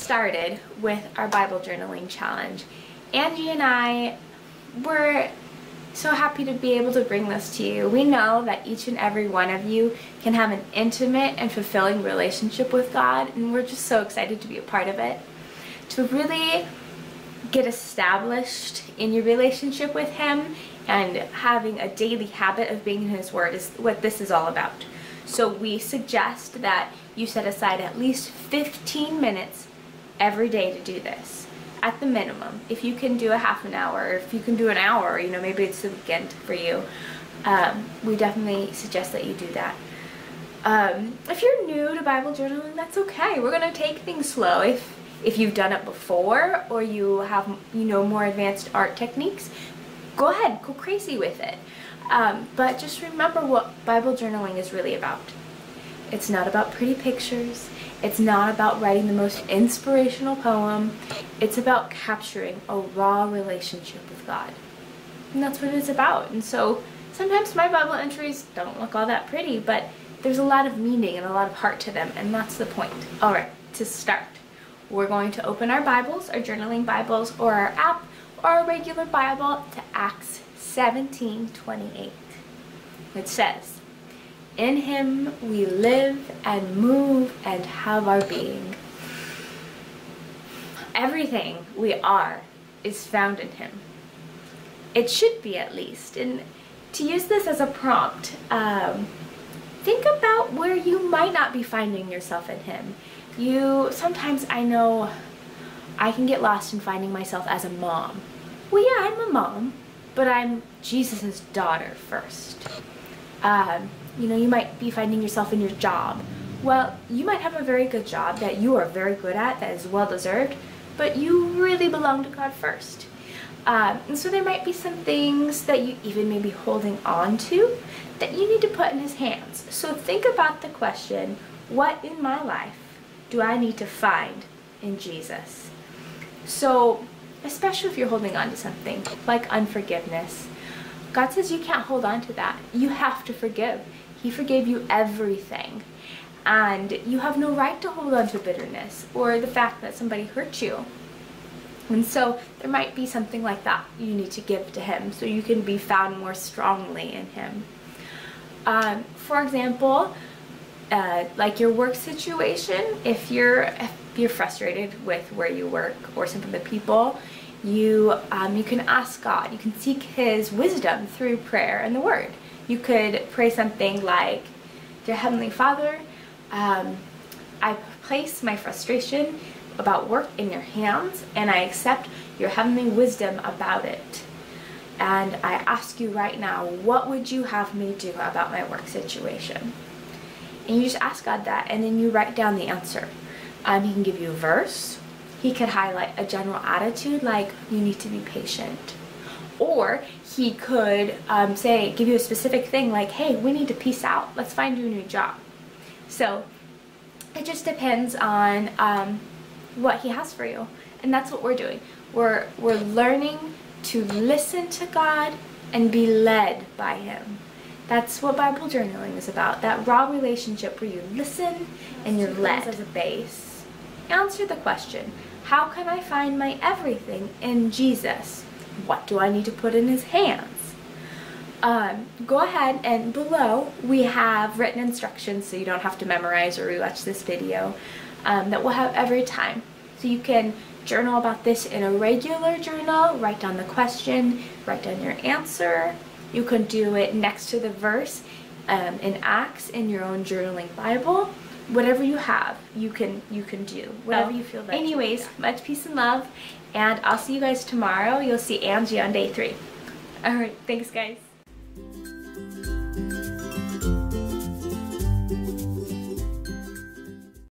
started with our Bible journaling challenge, Angie and I were so happy to be able to bring this to you. We know that each and every one of you can have an intimate and fulfilling relationship with God, and we're just so excited to be a part of it. To really get established in your relationship with Him and having a daily habit of being in His Word is what this is all about. So we suggest that you set aside at least 15 minutes every day to do this. At the minimum. If you can do a half an hour, if you can do an hour, you know, maybe it's the weekend for you, we definitely suggest that you do that. If you're new to Bible journaling, that's okay. We're going to take things slow. If you've done it before, or you have, you know, more advanced art techniques, go ahead, go crazy with it. But just remember what Bible journaling is really about. It's not about pretty pictures. It's not about writing the most inspirational poem. It's about capturing a raw relationship with God. And that's what it's about. And so sometimes my Bible entries don't look all that pretty, but there's a lot of meaning and a lot of heart to them, and that's the point. Alright, to start, we're going to open our Bibles, our journaling Bibles, or our app, or our regular Bible to Acts 17:28. It says, "In Him we live and move and have our being." Everything we are is found in Him. It should be, at least. And to use this as a prompt, think about where you might not be finding yourself in Him. Sometimes I know I can get lost in finding myself as a mom. Well, yeah, I'm a mom, but I'm Jesus' daughter first. You know, you might be finding yourself in your job. Well, you might have a very good job that you are very good at, that is well deserved, but you really belong to God first. And so there might be some things that you even may be holding on to that you need to put in His hands. So think about the question, what in my life do I need to find in Jesus? So, especially if you're holding on to something like unforgiveness, God says you can't hold on to that. You have to forgive. He forgave you everything. And you have no right to hold on to bitterness or the fact that somebody hurt you. And so there might be something like that you need to give to Him so you can be found more strongly in Him. For example, like your work situation, if you're frustrated with where you work or some of the people, you can ask God. You can seek His wisdom through prayer and the Word. You could pray something like, "Dear Heavenly Father, I place my frustration about work in your hands, and I accept your heavenly wisdom about it. And I ask you right now, what would you have me do about my work situation?" And you just ask God that, and then you write down the answer. He can give you a verse. He could highlight a general attitude like, you need to be patient. Or He could give you a specific thing like, hey, we need to peace out. Let's find you a new job. So it just depends on what He has for you. And that's what we're doing. We're learning to listen to God and be led by Him. That's what Bible journaling is about. That raw relationship where you listen and you're led. As a base, answer the question, how can I find my everything in Jesus? What do I need to put in His hands? Go ahead, and below we have written instructions so you don't have to memorize or rewatch this video that we'll have every time. So you can journal about this in a regular journal, write down the question, write down your answer. You can do it next to the verse in Acts in your own journaling Bible. Whatever you have, you can do. Whatever you feel like. Anyways, much peace and love, and I'll see you guys tomorrow. You'll see Angie on day 3. Alright, thanks guys.